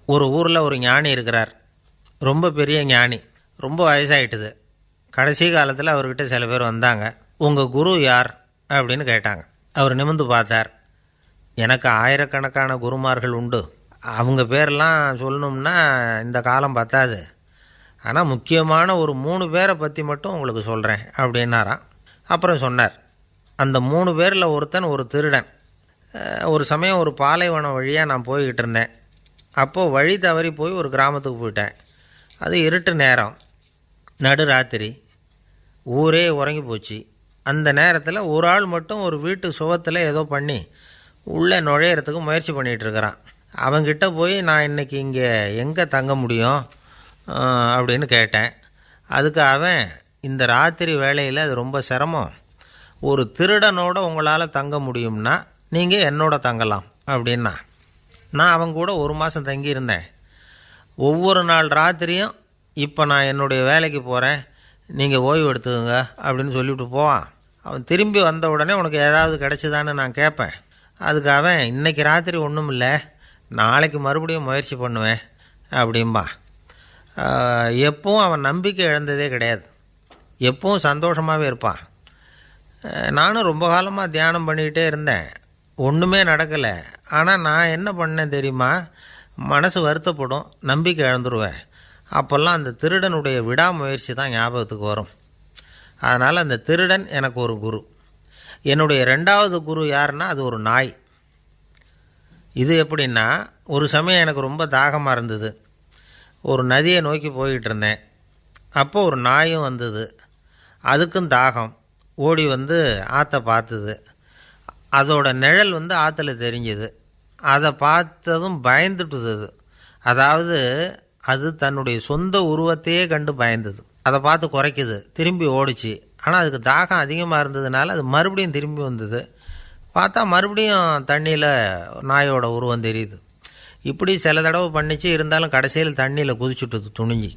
ஒரு ஊரில் ஒரு ஞானி இருக்கிறார். ரொம்ப பெரிய ஞானி. ரொம்ப வயசாகிட்டுது. கடைசி காலத்தில் அவர்கிட்ட சில பேர் வந்தாங்க. உங்கள் குரு யார் அப்படின்னு கேட்டாங்க. அவர் நிமிர்ந்து பார்த்தார். எனக்கு ஆயிரக்கணக்கான குருமார்கள் உண்டு. அவங்க பேரெல்லாம் சொல்லணும்னா இந்த காலம் பத்தாது. ஆனால் முக்கியமான ஒரு 3 பேரை பற்றி மட்டும் உங்களுக்கு சொல்கிறேன் அப்படின்னாராம். அப்புறம் சொன்னார், அந்த 3 பேரில் ஒருத்தன் ஒரு திருடன். ஒரு சமயம் ஒரு பாலைவனம் வழியாக நான் போய்கிட்டு இருந்தேன். அப்போது வழி தவறி போய் ஒரு கிராமத்துக்கு போயிட்டேன். அது இருட்டு நேரம், நடுராத்திரி, ஊரே உறங்கி போச்சு. அந்த நேரத்தில் ஒரு ஆள் மட்டும் ஒரு வீட்டு சுவத்தில் ஏதோ பண்ணி உள்ளே நுழையிறதுக்கு முயற்சி பண்ணிகிட்ருக்கிறான். அவங்கிட்ட போய் நான் இன்றைக்கி இங்கே எங்கே தங்க முடியும் அப்படின்னு கேட்டேன். அதுக்கு அவன், இந்த ராத்திரி வேளையில் அது ரொம்ப சிரமம், ஒரு திருடனோட உங்களால் தங்க முடியும்னா நீங்கள் என்னோட தங்கலாம் அப்படின்னா. நான் அவங்க கூட 1 மாதம் தங்கியிருந்தேன். ஒவ்வொரு நாள் ராத்திரியும் இப்போ நான் என்னுடைய வேலைக்கு போகிறேன், நீங்கள் ஓய்வு எடுத்துக்கோங்க அப்படின்னு சொல்லிவிட்டு போவான். அவன் திரும்பி வந்த உடனே உனக்கு ஏதாவது கிடச்சிதான்னு நான் கேட்பேன். அதுக்கு அவன், இன்றைக்கி ராத்திரி ஒன்றும் இல்லை, நாளைக்கு மறுபடியும் முயற்சி பண்ணுவேன் அப்படின்பா. எப்பவும் அவன் நம்பிக்கை இழந்ததே கிடையாது. எப்பவும் சந்தோஷமாகவே இருப்பான். நானும் ரொம்ப காலமாக தியானம் பண்ணிக்கிட்டே இருந்தேன். ஒன்றுமே நடக்கலை. ஆனால் நான் என்ன பண்ணேன் தெரியுமா? மனசு வருத்தப்படும், நம்பிக்கை இழந்துருவேன். அப்போல்லாம் அந்த திருடனுடைய விடாமுயற்சி தான் ஞாபகத்துக்கு வரும். அதனால் அந்த திருடன் எனக்கு ஒரு குரு. என்னுடைய 2வது குரு யாருன்னா அது ஒரு நாய். இது எப்படின்னா, ஒரு சமயம் எனக்கு ரொம்ப தாகமாக இருந்தது. ஒரு நதியை நோக்கி போய்கிட்டு இருந்தேன். அப்போ ஒரு நாயும் வந்தது. அதுக்கும் தாகம். ஓடி வந்து ஆற்றை பார்த்துது. அதோட நிழல் வந்து ஆற்றுல தெரிஞ்சுது. அதை பார்த்ததும் பயந்துட்டுது. அதாவது அது தன்னுடைய சொந்த உருவத்தையே கண்டு பயந்தது. அதை பார்த்து குறைக்குது, திரும்பி ஓடிச்சு. ஆனால் அதுக்கு தாகம் அதிகமாக இருந்ததுனால அது மறுபடியும் திரும்பி வந்தது. பார்த்தா மறுபடியும் தண்ணியில் நாயோட உருவம் தெரியுது. இப்படி சில தடவை பண்ணிச்சு. இருந்தாலும் கடைசியில் தண்ணியில் குதிச்சுட்டுது துணிஞ்சி.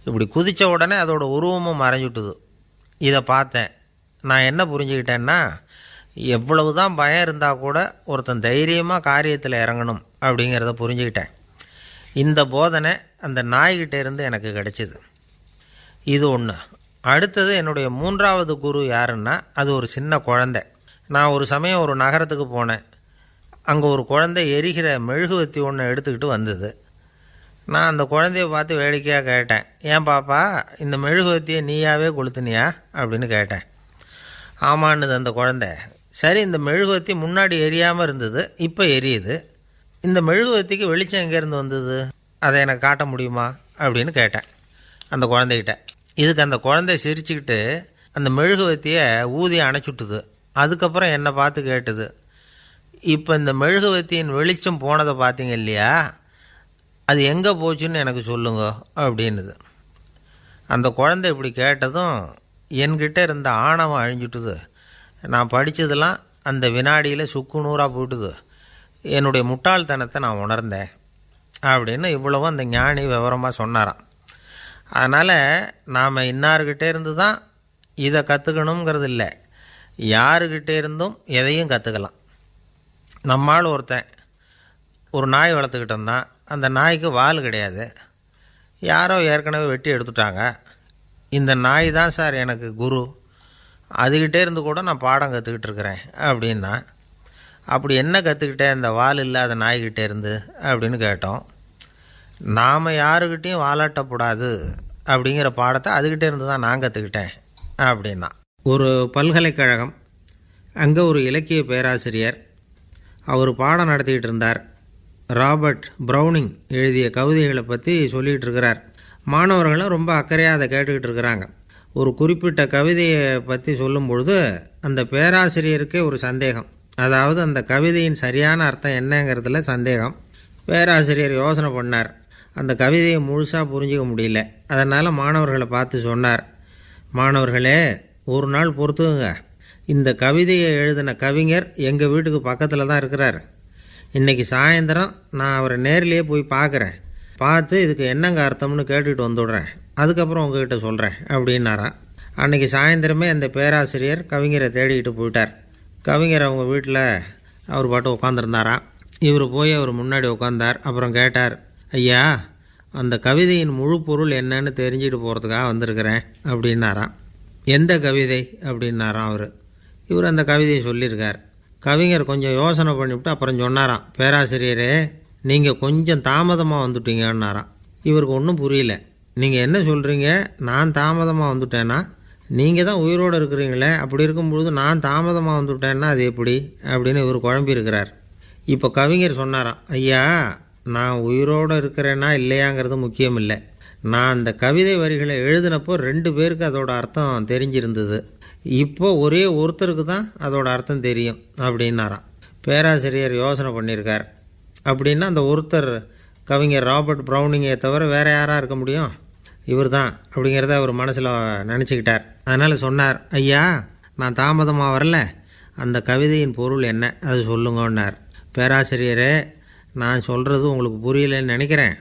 இப்படி குதித்த உடனே அதோட உருவமும் மறைஞ்சுட்டுது. இதை பார்த்தேன். நான் என்ன புரிஞ்சுக்கிட்டேன்னா, எவ்வளவு தான் பயம் இருந்தால் கூட ஒருத்தன் தைரியமாக காரியத்தில் இறங்கணும் அப்படிங்கிறத புரிஞ்சுக்கிட்டேன். இந்த போதனை அந்த நாய்கிட்ட இருந்து எனக்கு கிடைச்சிது. இது ஒன்று. அடுத்தது என்னுடைய 3வது குரு யாருன்னா அது ஒரு சின்ன குழந்தை. நான் ஒரு சமயம் ஒரு நகரத்துக்கு போனேன். அங்கே ஒரு குழந்தை எரிகிற மெழுகுவத்தி ஒன்று எடுத்துக்கிட்டு வந்தது. நான் அந்த குழந்தைய பார்த்து வேடிக்கையாக கேட்டேன், ஏன் பாப்பா, இந்த மெழுகுவத்தியை நீயாவே கொளுத்துனியா அப்படின்னு கேட்டேன். ஆமான்னுது அந்த குழந்தை. சரி, இந்த மெழுகுவத்தி முன்னாடி எரியாமல் இருந்தது, இப்போ எரியுது. இந்த மெழுகுவத்திக்கு வெளிச்சம் எங்கேருந்து வந்தது, அதை எனக்கு காட்ட முடியுமா அப்படின்னு கேட்டேன் அந்த குழந்தைகிட்ட. இதுக்கு அந்த குழந்தை சிரிச்சுக்கிட்டு அந்த மெழுகுவத்தியை ஊதி அணைச்சுட்டுது. அதுக்கப்புறம் என்னை பார்த்து கேட்டுது, இப்போ இந்த மெழுகுவத்தியின் வெளிச்சம் போனதை பார்த்தீங்க இல்லையா, அது எங்கே போச்சுன்னு எனக்கு சொல்லுங்க அப்படின்னுது. அந்த குழந்தை இப்படி கேட்டதும் என்கிட்ட இருந்த ஆணவம் அழிஞ்சுட்டுது. நான் படித்ததெல்லாம் அந்த வினாடியில் சுக்கு நூறாக போட்டுது. என்னுடைய முட்டாள்தனத்தை நான் உணர்ந்தேன் அப்படின்னு இவ்வளவும் அந்த ஞானி விவரமாக சொன்னாராம். அதனால் நாம் இன்னார்கிட்டே இருந்து தான் இதை கற்றுக்கணுங்கிறது இல்லை, யாருக்கிட்டே இருந்தும் எதையும் கற்றுக்கலாம். நம்மால் ஒருத்தன் ஒரு நாய் வளர்த்துக்கிட்டு இருந்தான். அந்த நாய்க்கு வால் கிடையாது. யாரோ ஏற்கனவே வெட்டி எடுத்துட்டாங்க. இந்த நாய் தான் சார் எனக்கு குரு, அதுக்கிட்டே இருந்து கூட நான் பாடம் கற்றுக்கிட்டு இருக்கிறேன் அப்படின்னா. அப்படி என்ன கற்றுக்கிட்டேன் இந்த வால் இல்லாத நாய்கிட்டே இருந்து அப்படின்னு கேட்டோம். நாம் யாருக்கிட்டேயும் வாலாட்டக்கூடாது அப்படிங்கிற பாடத்தை அதுக்கிட்டே இருந்து தான் நான் கற்றுக்கிட்டேன் அப்படின்னா. ஒரு பல்கலைக்கழகம், அங்கே ஒரு இலக்கிய பேராசிரியர், அவர் பாடம் நடத்திக்கிட்டு இருந்தார். ராபர்ட் ப்ரௌனிங் எழுதிய கவிதைகளை பற்றி சொல்லிகிட்டு இருக்கிறார். மாணவர்களும் ரொம்ப அக்கறையாக அதை கேட்டுக்கிட்டு இருக்கிறாங்க. ஒரு குறிப்பிட்ட கவிதையை பற்றி சொல்லும் பொழுது அந்த பேராசிரியருக்கே ஒரு சந்தேகம். அதாவது அந்த கவிதையின் சரியான அர்த்தம் என்னங்கிறதுல சந்தேகம். பேராசிரியர் யோசனை பண்ணார். அந்த கவிதையை முழுசாக புரிஞ்சிக்க முடியல. அதனால் மாணவர்களை பார்த்து சொன்னார், மாணவர்களே, ஒரு நாள் பொறுத்துங்க. இந்த கவிதையை எழுதின கவிஞர் எங்கள் வீட்டுக்கு பக்கத்தில் தான் இருக்கிறார். இன்றைக்கி சாயந்தரம் நான் அவரை நேரிலேயே போய் பார்க்குறேன். பார்த்து இதுக்கு என்னங்க அர்த்தம்னு கேட்டுக்கிட்டு வந்துவிடுறேன். அதுக்கப்புறம் உங்ககிட்ட சொல்கிறேன் அப்படின்னாராம். அன்றைக்கி சாயந்தரமே அந்த பேராசிரியர் கவிஞரை தேடிக்கிட்டு போயிட்டார். கவிஞர் அவங்க வீட்டில் அவர் பாட்டு உட்காந்துருந்தாராம். இவர் போய் அவர் முன்னாடி உட்காந்தார். அப்புறம் கேட்டார், ஐயா, அந்த கவிதையின் முழு பொருள் என்னன்னு தெரிஞ்சுட்டு போகிறதுக்காக வந்திருக்கிறேன் அப்படின்னாராம். எந்த கவிதை அப்படின்னாராம் அவர். இவர் அந்த கவிதையை சொல்லியிருக்கார். கவிஞர் கொஞ்சம் யோசனை பண்ணிவிட்டு அப்புறம் சொன்னாராம், பேராசிரியரே நீங்கள் கொஞ்சம் தாமதமாக வந்துட்டீங்கன்னாராம். இவருக்கு ஒன்றும் புரியல. நீங்கள் என்ன சொல்கிறீங்க? நான் தாமதமாக வந்துட்டேன்னா? நீங்கள் தான் உயிரோடு இருக்கிறீங்களே, அப்படி இருக்கும்பொழுது நான் தாமதமாக வந்துவிட்டேன்னா அது எப்படி அப்படின்னு இவர் குழம்பியிருக்கிறார். இப்போ கவிஞர் சொன்னாராம், ஐயா, நான் உயிரோடு இருக்கிறேன்னா இல்லையாங்கிறது முக்கியம் இல்லை. நான் அந்த கவிதை வரிகளை எழுதினப்போ 2 பேருக்கு அதோட அர்த்தம் தெரிஞ்சிருந்தது. இப்போ ஒரே ஒருத்தருக்கு தான் அதோட அர்த்தம் தெரியும் அப்படின்னாராம். பேராசிரியர் யோசனை பண்ணியிருக்கார். அப்படின்னா அந்த ஒருத்தர் கவிஞர் ராபர்ட் ப்ரௌனிங்கை தவிர வேறு யாராக இருக்க முடியும்? இவர் தான் அப்படிங்கிறத அவர் மனசில் நினச்சிக்கிட்டார். அதனால் சொன்னார், ஐயா, நான் தாமதமாக வரல, அந்த கவிதையின் பொருள் என்ன அது சொல்லுங்கன்னார். பேராசிரியரே, நான் சொல்கிறது உங்களுக்கு புரியலைன்னு நினைக்கிறேன்.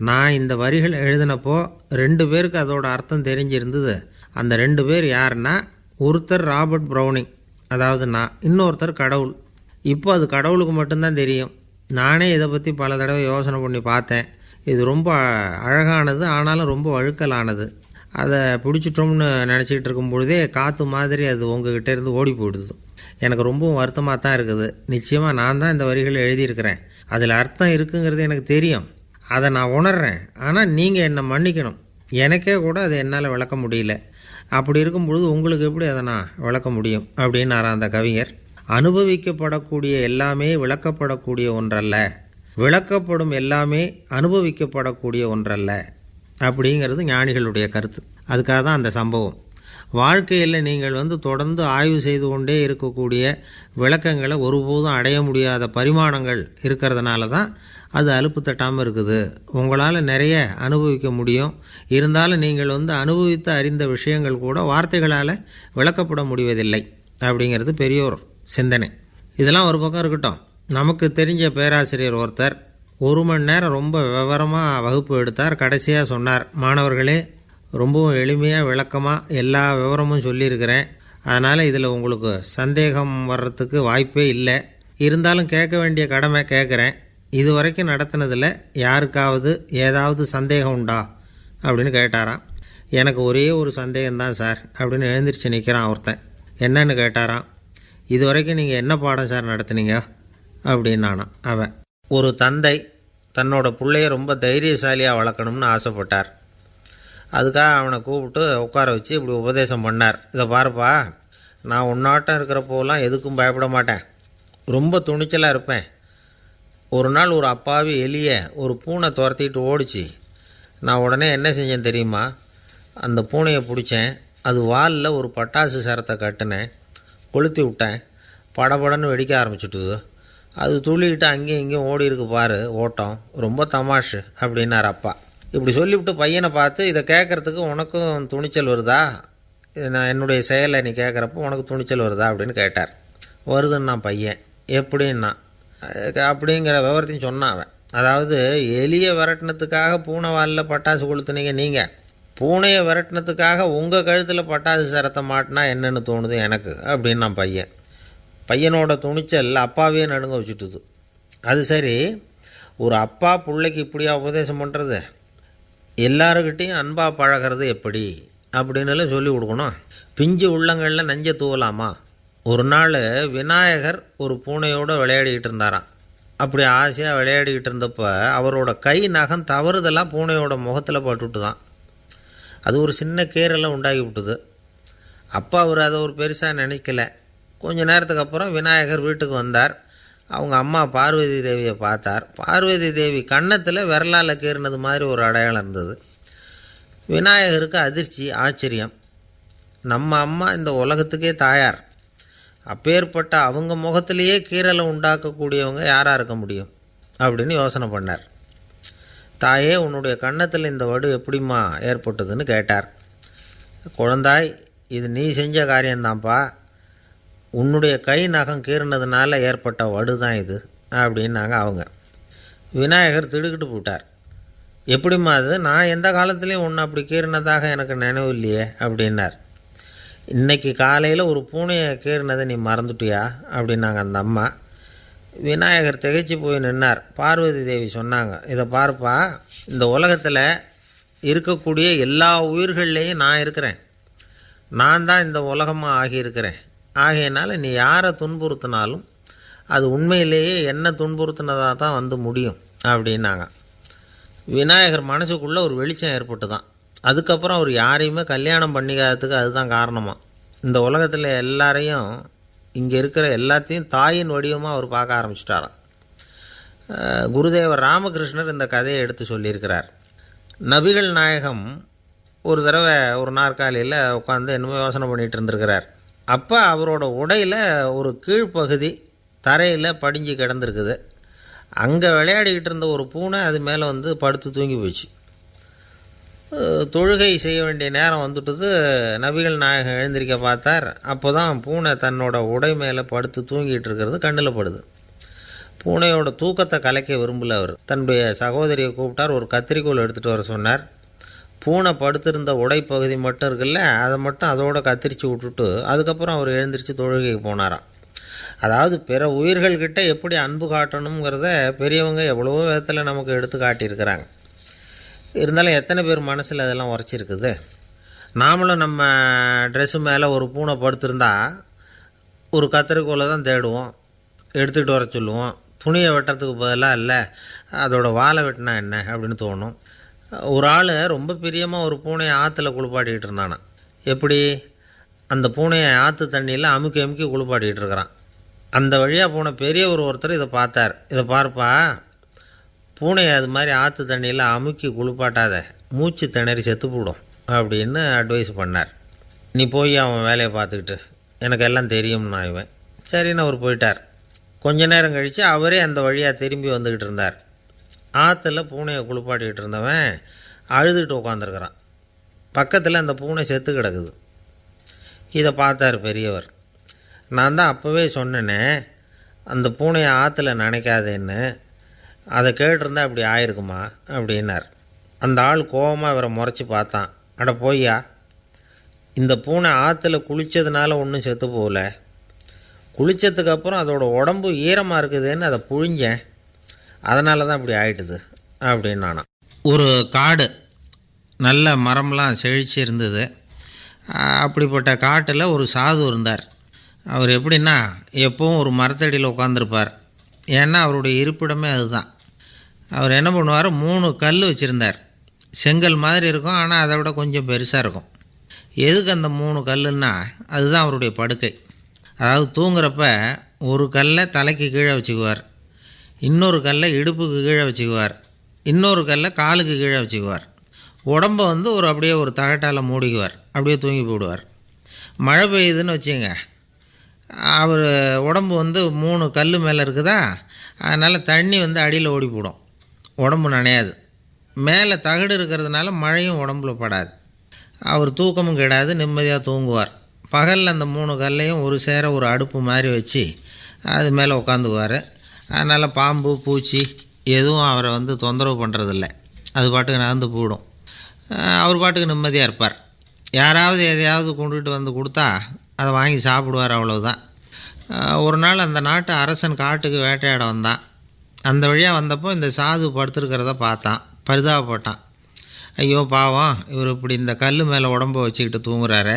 நான் இந்த வரிகள் எழுதினப்போ 2 பேருக்கு அதோட அர்த்தம் தெரிஞ்சிருந்தது. அந்த 2 பேர் யாருன்னா, ஒருத்தர் ராபர்ட் ப்ரௌனிங், அதாவது நான், இன்னொருத்தர் கடவுள். இப்போ அது கடவுளுக்கு மட்டும்தான் தெரியும். நானே இதை பற்றி பல தடவை யோசனை பண்ணி பார்த்தேன். இது ரொம்ப அழகானது, ஆனாலும் ரொம்ப வழுக்கலானது. அதை பிடிச்சிட்டோம்னு நினச்சிக்கிட்டு இருக்கும் பொழுதே காற்று மாதிரி அது உங்ககிட்ட இருந்து ஓடி போயிடுது. எனக்கு ரொம்பவும் வருத்தமாக தான் இருக்குது. நிச்சயமாக நான் தான் இந்த வரிகளை எழுதியிருக்கிறேன். அதில் அர்த்தம் இருக்குங்கிறது எனக்கு தெரியும், அதை நான் உணர்கிறேன். ஆனால் நீங்கள் என்னை மன்னிக்கணும். எனக்கே கூட அதை என்னால் விளக்க முடியல. அப்படி இருக்கும் பொழுது உங்களுக்கு எப்படி அதை நான் விளக்க முடியும் அப்படின்னாராம் அந்த கவிஞர். அனுபவிக்கப்படக்கூடிய எல்லாமே விளக்கப்படக்கூடிய ஒன்றல்ல, விளக்கப்படும் எல்லாமே அனுபவிக்கப்படக்கூடிய ஒன்றல்ல அப்படிங்கிறது ஞானிகளுடைய கருத்து. அதுக்காக தான் அந்த சம்பவம். வாழ்க்கையில் நீங்கள் தொடர்ந்து ஆய்வு செய்து கொண்டே இருக்கக்கூடிய விளக்கங்களை ஒருபோதும் அடைய முடியாத பரிமாணங்கள் இருக்கிறதுனால தான் அது அலுப்பு தட்டாமல் இருக்குது. உங்களால் நிறைய அனுபவிக்க முடியும், இருந்தாலும் நீங்கள் அனுபவித்து அறிந்த விஷயங்கள் கூட வார்த்தைகளால் விளக்கப்பட முடிவதில்லை அப்படிங்கிறது பெரியோர் சிந்தனை. இதெல்லாம் ஒரு பக்கம் இருக்கட்டும். நமக்கு தெரிஞ்ச பேராசிரியர் ஒருத்தர் 1 மணி நேரம் ரொம்ப விவரமாக வகுப்பு எடுத்தார். கடைசியாக சொன்னார், மாணவர்களே, ரொம்பவும் எளிமையாக விளக்கமாக எல்லா விவரமும் சொல்லியிருக்கிறேன். அதனால் இதில் உங்களுக்கு சந்தேகம் வர்றதுக்கு வாய்ப்பே இல்லை. இருந்தாலும் கேட்க வேண்டிய கடமை கேட்குறேன். இது வரைக்கும் நடத்தினதில் யாருக்காவது ஏதாவது சந்தேகம் உண்டா அப்படின்னு கேட்டாராம். எனக்கு ஒரே ஒரு சந்தேகம்தான் சார் அப்படின்னு எழுந்திரிச்சு நிற்கிறான் ஒருத்தன். என்னன்னு கேட்டாராம். இது வரைக்கும் நீங்கள் என்ன பாடம் சார் நடத்துனீங்க அப்படின்னானான் அவன். ஒரு தந்தை தன்னோட பிள்ளைய ரொம்ப தைரியசாலியாக வளர்க்கணும்னு ஆசைப்பட்டார். அதுக்காக அவனை கூப்பிட்டு உட்கார வச்சு இப்படி உபதேசம் பண்ணார். இதை பாருப்பா, நான் உன்னாட்டம் இருக்கிறப்போலாம் எதுக்கும் பயப்பட மாட்டேன், ரொம்ப துணிச்சலாக இருப்பேன். ஒரு நாள் ஒரு அப்பாவி எலிய ஒரு பூனை துரத்திட்டு ஓடிச்சு. நான் உடனே என்ன செஞ்சேன் தெரியுமா? அந்த பூனையை பிடிச்சேன், அது வாலில் ஒரு பட்டாசு சரத்தை கட்டினேன், கொளுத்தி விட்டேன், படபடன்னு வெடிக்க ஆரம்பிச்சுட்டுது. அது துள்ளிக்கிட்டு அங்கேயும் இங்கேயும் ஓடி இருக்கு பாரு ஓட்டம், ரொம்ப தமாஷு அப்படின்னார் அப்பா. இப்படி சொல்லிவிட்டு பையனை பார்த்து, இதை கேட்குறதுக்கு உனக்கும் துணிச்சல் வருதா? நான் என்னுடைய செயலை நீ கேட்குறப்போ உனக்கு துணிச்சல் வருதா அப்படின்னு கேட்டார். வருதுன்னா பையன். எப்படின்னா அப்படிங்கிற விவரத்தையும் சொன்னான் அவன். அதாவது எலியை விரட்டினத்துக்காக பூனை வாலில் பட்டாசு கொளுத்துனீங்க நீங்கள், பூனையை விரட்டினத்துக்காக உங்கள் கழுத்தில் பட்டாசு சரத்தை மாட்டினா என்னென்னு தோணுது எனக்கு அப்படின்னா பையன். பையனோட துணிச்சல் அப்பாவே நடுங்க வச்சுட்டுது. அது சரி, ஒரு அப்பா பிள்ளைக்கு இப்படியா உபதேசம் பண்ணுறது? எல்லாருக்கிட்டையும் அன்பாக பழகிறது எப்படி அப்படின்னு சொல்லி கொடுக்கணும். பிஞ்சு உள்ளங்களில் நஞ்சை தூவலாமா? ஒரு நாள் விநாயகர் ஒரு பூனையோடு விளையாடிக்கிட்டு இருந்தாராம். அப்படி ஆசையாக விளையாடிக்கிட்டு இருந்தப்போ அவரோட கை நகம் தவறுதெல்லாம் பூனையோட முகத்தில் பட்டுட்டு தான். அது ஒரு சின்ன கீரெல்லாம் உண்டாகி விட்டுது. அப்பா அவர் அதை ஒரு பெருசாக நினைக்கல. கொஞ்ச நேரத்துக்கு அப்புறம் விநாயகர் வீட்டுக்கு வந்தார். அவங்க அம்மா பார்வதி தேவியை பார்த்தார். பார்வதி தேவி கன்னத்தில் விரலால் கீறினது மாதிரி ஒரு அடையாளம் இருந்தது. விநாயகருக்கு அதிர்ச்சி, ஆச்சரியம். நம்ம அம்மா இந்த உலகத்துக்கே தாயார், அப்பேற்பட்ட அவங்க முகத்திலேயே கீறலை உண்டாக்கக்கூடியவங்க யாராக இருக்க முடியும் அப்படின்னு யோசனை பண்ணார். தாயே, உன்னுடைய கன்னத்தில் இந்த வடு எப்படிம்மா ஏற்பட்டதுன்னு கேட்டார். குழந்தாய், இது நீ செஞ்ச காரியம்தான்ப்பா, உன்னுடைய கை நகம் கீறினதுனால ஏற்பட்ட வடு தான் இது அப்படின்னாங்க அவங்க. விநாயகர் திடுக்கிட்டு போட்டார். எப்படிம்மா அது? நான் எந்த காலத்துலேயும் ஒன்று அப்படி கீறினதாக எனக்கு நினைவு இல்லையே அப்படின்னார். இன்னைக்கு காலையில் ஒரு பூனையை கீறினதை நீ மறந்துட்டியா அப்படின்னாங்க அந்த அம்மா. விநாயகர் திகைச்சு போய் நின்னார். பார்வதி தேவி சொன்னாங்க, இதை பார்ப்பா, இந்த உலகத்தில் இருக்கக்கூடிய எல்லா உயிர்கள்லேயும் நான் இருக்கிறேன். நான் தான் இந்த உலகமாக ஆகியிருக்கிறேன். ஆகையினால நீ யாரை துன்புறுத்தினாலும் அது உண்மையிலேயே என்ன துன்புறுத்தினதாக தான் வந்து முடியும் அப்படின்னாங்க. விநாயகர் மனசுக்குள்ளே ஒரு வெளிச்சம் ஏற்பட்டு தான். அதுக்கப்புறம் அவர் யாரையுமே கல்யாணம் பண்ணிக்காததுக்கு அதுதான் காரணமாக. இந்த உலகத்தில் எல்லாரையும், இங்கே இருக்கிற எல்லாத்தையும் தாயின் வடிவமாக அவர் பார்க்க ஆரம்பிச்சிட்டாராம். குருதேவர் ராமகிருஷ்ணர் இந்த கதையை எடுத்து சொல்லியிருக்கிறார். நபிகள் நாயகம் ஒரு தடவை ஒரு நாற்காலியில் உட்காந்து என்னமோ யோசனை பண்ணிகிட்டு இருந்திருக்கிறார். அப்போ அவரோட உடையில் ஒரு கீழ்ப்பகுதி தரையில் படிஞ்சு கிடந்திருக்குது. அங்கே விளையாடிக்கிட்டு இருந்த ஒரு பூனை அது மேலே வந்து படுத்து தூங்கி போச்சு. தொழுகை செய்ய வேண்டிய நேரம் வந்துட்டது. நபிகள் நாயகம் எழுந்திருக்க பார்த்தார். அப்போ தான் பூனை தன்னோட உடை மேலே படுத்து தூங்கிட்டு இருக்கிறது கண்ணில் படுது. பூனையோட தூக்கத்தை கலைக்க விரும்பல. அவர் தன்னுடைய சகோதரியை கூப்பிட்டார். ஒரு கத்திரிக்கோள் எடுத்துகிட்டு வர சொன்னார். பூனை படுத்திருந்த உடைப்பகுதி மட்டும் இருக்குல்ல, அதை மட்டும் அதோட கத்திரிச்சு விட்டுட்டு அதுக்கப்புறம் அவர் எழுந்திரிச்சு தொழுகைக்கு போனாராம். அதாவது பிற உயிர்கள்கிட்ட எப்படி அன்பு காட்டணுங்கிறத பெரியவங்க எவ்வளவோ விதத்தில் நமக்கு எடுத்து காட்டியிருக்கிறாங்க. இருந்தாலும் எத்தனை பேர் மனசில் அதெல்லாம் உரைச்சிருக்குது. நாமளும் நம்ம ட்ரெஸ்ஸு மேலே ஒரு பூனை படுத்திருந்தா ஒரு கத்திரிக்கோலை தான் தேடுவோம், எடுத்துகிட்டு வர சொல்லுவோம். துணியை வெட்டுறதுக்கு பதிலாக இல்லை அதோட வாழை வெட்டினா என்ன அப்படின்னு தோணும். ஒரு ஆள் ரொம்ப பிரியமாக ஒரு பூனையை ஆற்றுல குளிப்பாட்டிகிட்டு இருந்தானா. எப்படி? அந்த பூனையை ஆற்று தண்ணியில் அமுக்கி அமுக்கி குளிப்பாட்டிகிட்டு இருக்கிறான். அந்த வழியாக போன பெரியவர் ஒருத்தர் இதை பார்த்தார். இதை பார்ப்பா, பூனையை அது மாதிரி ஆற்று தண்ணியில் அமுக்கி குளிப்பாட்டாத, மூச்சு திணறி செத்து போடும் அப்படின்னு அட்வைஸ் பண்ணார். நீ போய் அவன் வேலையை பார்த்துக்கிட்டு, எனக்கு எல்லாம் தெரியும்னு இவன். சரின்னு அவர் போயிட்டார். கொஞ்ச நேரம் கழித்து அவரே அந்த வழியாக திரும்பி வந்துக்கிட்டு இருந்தார். ஆற்றுல பூனையை குளிப்பாட்டிக்கிட்டு இருந்தவன் அழுதுகிட்டு உட்காந்துருக்கிறான். பக்கத்தில் அந்த பூனை செத்து கிடக்குது. இதை பார்த்தார் பெரியவர். நான் தான் அப்போவே சொன்னேனே அந்த பூனையை ஆற்றுல நினைக்காதேன்னு, அதை கேட்டிருந்தா அப்படி ஆயிருக்குமா அப்படின்னார். அந்த ஆள் கோபமாக இவரை முறைச்சி பார்த்தான். அட போய்யா, இந்த பூனை ஆற்றுல குளித்ததுனால ஒன்றும் செத்து போகல, குளித்ததுக்கப்புறம் அதோட உடம்பு ஈரமாக இருக்குதுன்னு அதை புழிஞ்சேன், அதனால தான் இப்படி ஆயிட்டுது அப்படின்னானா. ஒரு காடு, நல்ல மரம்லாம் செழிச்சு இருந்தது. அப்படிப்பட்ட காட்டில் ஒரு சாது இருந்தார். அவர் எப்படின்னா எப்பவும் ஒரு மரத்தடியில் உட்காந்துருப்பார். ஏன்னா அவருடைய இருப்பிடமே அதுதான். அவர் என்ன பண்ணுவார், 3 கல் வச்சுருந்தார். செங்கல் மாதிரி இருக்கும், ஆனால் அதை விட கொஞ்சம் பெருசாக இருக்கும். எதுக்கு அந்த 3 கல்லுன்னா அதுதான் அவருடைய படுக்கை. அதாவது தூங்குறப்ப ஒரு கல்லை தலைக்கு கீழே வச்சுக்குவார், இன்னொரு கல்லை இடுப்புக்கு கீழே வச்சுக்குவார், இன்னொரு கல்லை காலுக்கு கீழே வச்சுக்குவார். உடம்பை வந்து அப்படியே ஒரு தகட்டால் மூடிக்குவார். அப்படியே தூங்கி போடுவார். மழை பெய்யுதுன்னு வச்சுங்க, அவர் உடம்பு வந்து 3 கல் மேலே இருக்குதா, அதனால் தண்ணி வந்து அடியில் ஓடி போடும், உடம்பு நனையாது. மேலே தகடு இருக்கிறதுனால மழையும் உடம்புல படாது. அவர் தூக்கமும் கெடாது, நிம்மதியாக தூங்குவார். பகலில் அந்த 3 கல்லையும் ஒரு சேர ஒரு அடுப்பு மாதிரி வச்சு அது மேலே உட்காந்துக்குவார். அதனால் பாம்பு பூச்சி எதுவும் அவரை வந்து தொந்தரவு பண்ணுறதில்ல. அது பாட்டுக்கு நடந்து போயிடும். அவர் பாட்டுக்கு நிம்மதியாக இருப்பார். யாராவது எதையாவது கொண்டுகிட்டு வந்து கொடுத்தா அதை வாங்கி சாப்பிடுவார், அவ்வளவுதான். ஒரு நாள் அந்த நாட்டு அரசன் காட்டுக்கு வேட்டையாட வந்தான். அந்த வழியாக வந்தப்போ இந்த சாது படுத்துருக்கிறத பார்த்தான். பரிதாபப்பட்டான். ஐயோ பாவம், இவர் இப்படி இந்த கல் மேலே உடம்பை வச்சுக்கிட்டு தூங்குறாரே,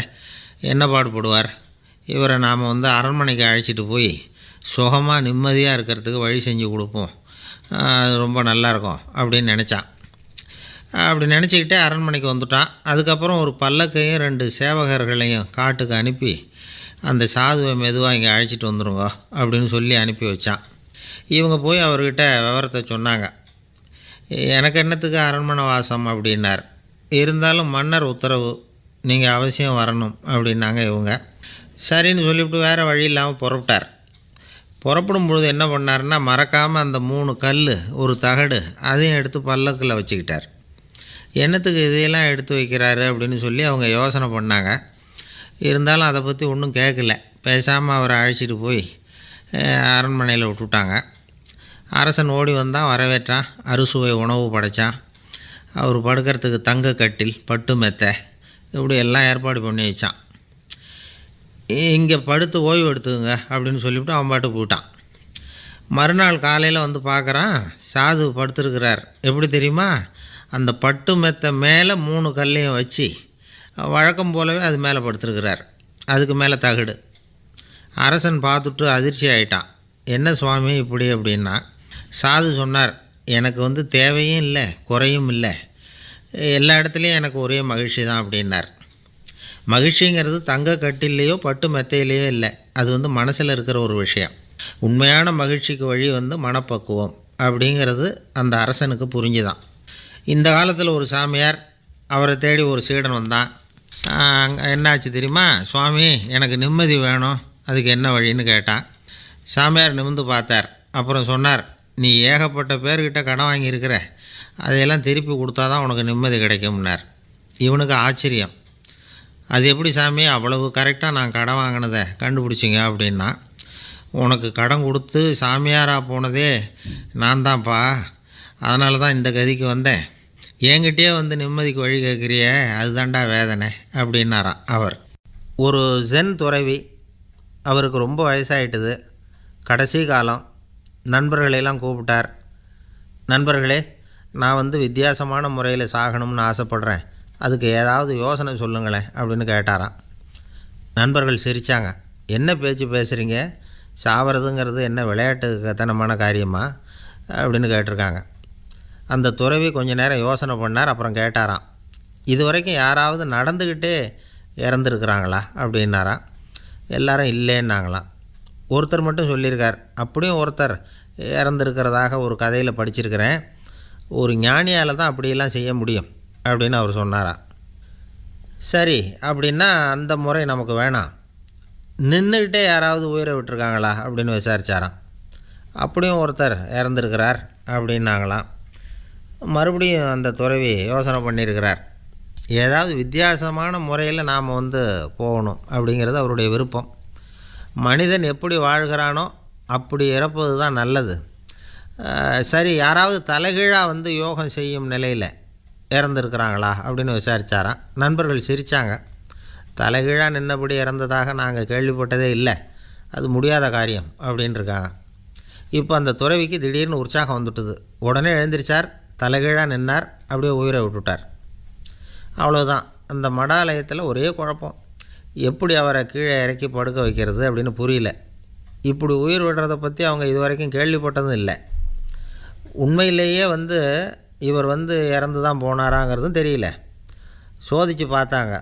என்ன பாடுபடுவார். இவரை நாம் வந்து அரண்மனைக்கு அழைச்சிட்டு போய் சுகமாக நிம்மதியாக இருக்கிறதுக்கு வழி செஞ்சு கொடுப்போம், அது ரொம்ப நல்லாயிருக்கும் அப்படின்னு நினச்சான். அப்படி நினச்சிக்கிட்டே அரண்மனைக்கு வந்துட்டான். அதுக்கப்புறம் ஒரு பல்லக்கையும் 2 சேவகர்களையும் காட்டுக்கு அனுப்பி அந்த சாதுவை மெதுவாக இங்கே அழைச்சிட்டு வந்துடுங்க அப்படின்னு சொல்லி அனுப்பி வச்சான். இவங்க போய் அவர்கிட்ட விவரத்தை சொன்னாங்க. எனக்கு என்னத்துக்கு அரண்மனை வாசம் அப்படின்னார். இருந்தாலும் மன்னர் உத்தரவு, நீங்கள் அவசியம் வரணும் அப்படின்னாங்க இவங்க. சரின்னு சொல்லிவிட்டு வேறு வழி இல்லாமல் புறப்பட்டார். புறப்படும் பொழுது என்ன பண்ணார்னா, மறக்காமல் அந்த 3 கல் ஒரு தகடு அதையும் எடுத்து பல்லக்கில் வச்சுக்கிட்டார். என்னத்துக்கு இதையெல்லாம் எடுத்து வைக்கிறாரு அப்படின்னு சொல்லி அவங்க யோசனை பண்ணாங்க. இருந்தாலும் அதை பற்றி ஒன்றும் கேட்கல. பேசாமல் அவரை அழைச்சிட்டு போய் அரண்மனையில் விட்டுட்டாங்க. அரசன் ஓடி வந்தான், வரவேற்றான், அறுசுவை உணவு படைத்தான். அவர் படுக்கிறதுக்கு தங்க கட்டில், பட்டு மெத்தை, இப்படி எல்லாம் ஏற்பாடு பண்ணி வச்சான். இங்கே படுத்து ஓய்வு எடுத்துங்க அப்படின்னு சொல்லிவிட்டு அவன் பாட்டு போயிட்டான். மறுநாள் காலையில் வந்து பார்க்குறான், சாது படுத்துருக்கிறார். எப்படி தெரியுமா? அந்த பட்டு மெத்த மேலே 3 கல்லையும் வச்சு வழக்கம் போலவே அது மேலே படுத்துருக்கிறார். அதுக்கு மேலே தகடு. அரசன் பார்த்துட்டு அதிர்ச்சி ஆகிட்டான். என்ன சுவாமி இப்படி அப்படின்னா, சாது சொன்னார், எனக்கு வந்து தேவையும் இல்லை குறையும் இல்லை, எல்லா இடத்துலையும் எனக்கு ஒரே மகிழ்ச்சி தான் அப்படின்னார். மகிழ்ச்சிங்கிறது தங்க கட்டிலேயோ பட்டு மெத்தையிலேயோ இல்லை, அது வந்து மனசில் இருக்கிற ஒரு விஷயம். உண்மையான மகிழ்ச்சிக்கு வழி வந்து மனப்பக்குவம் அப்படிங்கிறது அந்த அரசனுக்கு புரிஞ்சுதான். இந்த காலத்தில் ஒரு சாமியார், அவரை தேடி ஒரு சீடன் வந்தான். என்னாச்சு தெரியுமா? சுவாமி, எனக்கு நிம்மதி வேணும், அதுக்கு என்ன வழின்னு கேட்டான். சாமியார் நிமிர்ந்து பார்த்தார். அப்புறம் சொன்னார், நீ ஏகப்பட்ட பேர்கிட்ட கடன் வாங்கியிருக்கிற, அதையெல்லாம் திருப்பி கொடுத்தா தான் உனக்கு நிம்மதி கிடைக்கும்னார். இவனுக்கு ஆச்சரியம். அது எப்படி சாமி அவ்வளவு கரெக்டாக நான் கடன் வாங்கினதை கண்டுபிடிச்சிங்க அப்படின்னா, உனக்கு கடன் கொடுத்து சாமியாராக போனதே நான் தான்ப்பா, அதனால தான் இந்த கதிக்கு வந்தேன். என்கிட்டயே வந்து நிம்மதிக்கு வழி கேட்குறியே, அதுதான்டா வேதனை அப்படின்னாராம் அவர். ஒரு ஜென் துறவி, அவருக்கு ரொம்ப வயசாகிட்டுது, கடைசி காலம். நண்பர்களெல்லாம் கூப்பிட்டார். நண்பர்களே, நான் வந்து வித்தியாசமான முறையில் சாகணும்னு ஆசைப்பட்றேன், அதுக்கு ஏதாவது யோசனை சொல்லுங்களேன் அப்படின்னு கேட்டாராம். நண்பர்கள் சிரித்தாங்க. என்ன பேச்சு பேசுகிறீங்க? சாவறதுங்கிறது என்ன விளையாட்டு கத்தனமான காரியமா அப்படின்னு கேட்டிருக்காங்க. அந்த துறவி கொஞ்ச நேரம் யோசனை பண்ணார். அப்புறம் கேட்டாராம், இது வரைக்கும் யாராவது நடந்துக்கிட்டே இறந்துருக்குறாங்களா அப்படின்னாராம். எல்லாரும் இல்லைன்னாங்களாம். ஒருத்தர் மட்டும் சொல்லியிருக்கார், அப்படியும் ஒருத்தர் இறந்துருக்கிறதாக ஒரு கதையில் படிச்சிருக்கிறேன், ஒரு ஞானியால் தான் அப்படியெல்லாம் செய்ய முடியும் அப்படின்னு அவர் சொன்னாராம். சரி, அப்படின்னா அந்த முறை நமக்கு வேணாம், நின்றுக்கிட்டே யாராவது உயிரை விட்டுருக்காங்களா அப்படின்னு விசாரித்தாராம். அப்படியும் ஒருத்தர் இறந்துருக்கிறார் அப்படின்னாங்களாம். மறுபடியும் அந்த துறவி யோசனை பண்ணியிருக்கிறார். ஏதாவது வித்தியாசமான முறையில் நாம் வந்து போகணும் அப்படிங்கிறது அவருடைய விருப்பம். மனிதன் எப்படி வாழ்கிறானோ அப்படி இறப்பது தான் நல்லது. சரி, யாராவது தலைகீழாக வந்து யோகம் செய்யும் நிலையில் இறந்துருக்கிறாங்களா அப்படின்னு விசாரித்தாராம். நண்பர்கள் சிரித்தாங்க. தலைகீழாக நின்னபடி இறந்ததாக நாங்கள் கேள்விப்பட்டதே இல்லை, அது முடியாத காரியம் அப்படின்ட்டுருக்காங்க. இப்போ அந்த துறவிக்கு திடீர்னு உற்சாகம் வந்துட்டுது. உடனே எழுந்திரிச்சார், தலைகீழாக நின்னார், அப்படியே உயிரை விட்டுட்டார். அவ்வளோதான். அந்த மடாலயத்தில் ஒரே குழப்பம். எப்படி அவரை கீழே இறக்கி படுக்க வைக்கிறது அப்படின்னு புரியல. இப்படி உயிர் விடுறதை பற்றி அவங்க இது வரைக்கும் கேள்விப்பட்டதும் இல்லை. உண்மையிலேயே வந்து இவர் வந்து இறந்து தான் போனாராங்கிறதும் தெரியல. சோதித்து பார்த்தாங்க.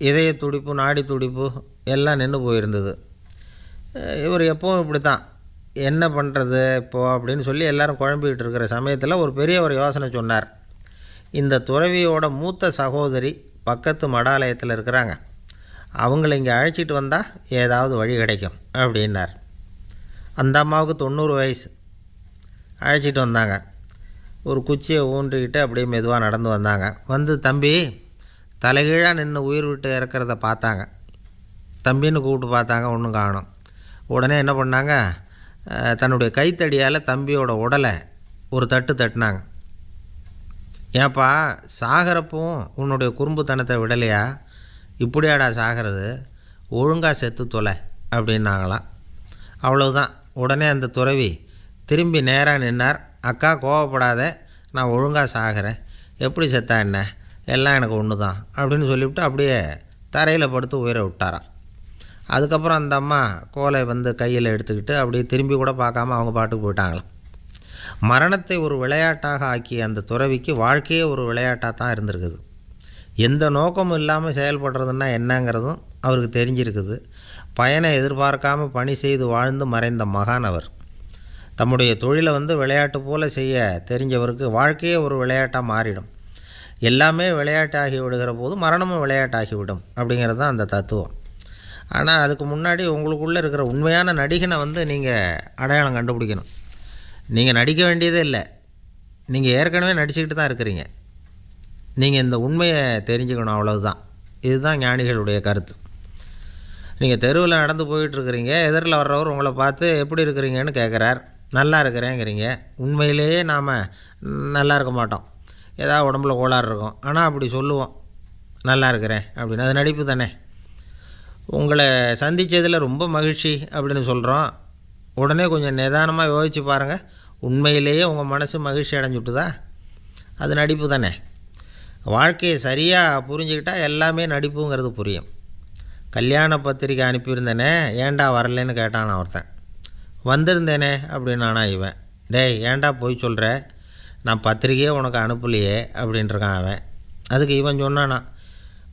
இதய துடிப்பு, நாடி துடிப்பு எல்லாம் நின்று போயிருந்தது. இவர் எப்போவும் இப்படி தான், என்ன பண்ணுறது இப்போது அப்படின்னு சொல்லி எல்லோரும் குழம்பிக்கிட்டு இருக்கிற சமயத்தில் ஒரு பெரிய ஒரு யோசனை சொன்னார். இந்த துறவியோட மூத்த சகோதரி பக்கத்து மடாலயத்தில் இருக்கிறாங்க, அவங்கள இங்கே அழைச்சிட்டு வந்தால் ஏதாவது வழி கிடைக்கும் அப்படின்னார். அந்த அம்மாவுக்கு 90 வயசு. அழைச்சிட்டு வந்தாங்க. ஒரு குச்சியை ஊன்றிக்கிட்டு அப்படியே மெதுவாக நடந்து வந்தாங்க. வந்து, தம்பி, தலைகீழாக நின்று உயிர் விட்டு இறக்கிறத பார்த்தாங்க. தம்பின்னு கூப்பிட்டு பார்த்தாங்க, ஒன்றும் காணும். உடனே என்ன பண்ணாங்க, தன்னுடைய கைத்தடியால் தம்பியோட உடலை ஒரு தட்டு தட்டினாங்க. ஏப்பா, சாகிறப்பவும் உன்னுடைய குறும்புத்தனத்தை விடலையா? இப்படியாடா சாகிறது, ஒழுங்காக செத்து தொலை அப்படின்னாங்களாம். அவ்வளவுதான். உடனே அந்த துறவி திரும்பி நேராக நின்னார். அக்கா, கோவப்படாத, நான் ஒழுங்காக சாகிறேன், எப்படி செத்தா என்ன, எல்லாம் எனக்கு ஒன்று தான் அப்படின்னு சொல்லிவிட்டு அப்படியே தரையில் படுத்து உயிரை விட்டாராம். அதுக்கப்புறம் அந்த அம்மா கோலை வந்து கையில் எடுத்துக்கிட்டு அப்படியே திரும்பி கூட பார்க்காம அவங்க பாட்டுக்கு போயிட்டாங்களாம். மரணத்தை ஒரு விளையாட்டாக ஆக்கிய அந்த துறவிக்கு வாழ்க்கையே ஒரு விளையாட்டாக தான் இருந்திருக்குது. எந்த நோக்கமும் இல்லாமல் செயல்படுறதுன்னா என்னங்கிறதும் அவருக்கு தெரிஞ்சிருக்குது. பயனை எதிர்பார்க்காமல் பணி செய்து வாழ்ந்து மறைந்த மகான் அவர். தம்முடைய தொழிலை வந்து விளையாட்டு போல் செய்ய தெரிஞ்சவருக்கு வாழ்க்கையே ஒரு விளையாட்டாக மாறிடும். எல்லாமே விளையாட்டாகி விடுகிற போது மரணமும் விளையாட்டாகிவிடும் அப்படிங்கிறது தான் அந்த தத்துவம். ஆனால் அதுக்கு முன்னாடி உங்களுக்குள்ளே இருக்கிற உண்மையான நடிகனை வந்து நீங்கள் அடையாளம் கண்டுபிடிக்கணும். நீங்கள் நடிக்க வேண்டியதே இல்லை, நீங்கள் ஏற்கனவே நடிச்சுக்கிட்டு தான் இருக்கிறீங்க. நீங்கள் இந்த உண்மையை தெரிஞ்சுக்கணும், அவ்வளவுதான். இதுதான் ஞானிகளுடைய கருத்து. நீங்கள் தெருவில் நடந்து போயிட்டுருக்கிறீங்க, எதிரில் வர்றவர் உங்களை பார்த்து எப்படி இருக்கிறீங்கன்னு கேட்குறார். நல்லா இருக்கிறேங்கிறீங்க. உண்மையிலேயே நாம் நல்லா இருக்க மாட்டோம், ஏதாவது உடம்புல கோளாறு இருக்கும். ஆனால் அப்படி சொல்லுவோம், நல்லா இருக்கிறேன் அப்படின்னு. அது நடிப்பு தானே. உங்களை சந்தித்ததில் ரொம்ப மகிழ்ச்சி அப்படின்னு சொல்கிறோம், உடனே கொஞ்சம் நிதானமாக யோசிச்சு பாருங்கள், உண்மையிலேயே உங்கள் மனசு மகிழ்ச்சி அடைஞ்சுட்டுதா? அது நடிப்பு தானே. வாழ்க்கையை சரியாக புரிஞ்சுக்கிட்டால் எல்லாமே நடிப்புங்கிறது புரியும். கல்யாண பத்திரிக்கை அனுப்பியிருந்தேனே, ஏன்டா வரலன்னு கேட்டான் ஒருத்தன். வந்திருந்தேனே அப்படின்னானா இவன். டேய், ஏன்டா போய் சொல்கிற, நான் பத்திரிக்கையே உனக்கு அனுப்பலையே அப்படின்ட்டுருக்கான் அவன். அதுக்கு இவன் சொன்னானா,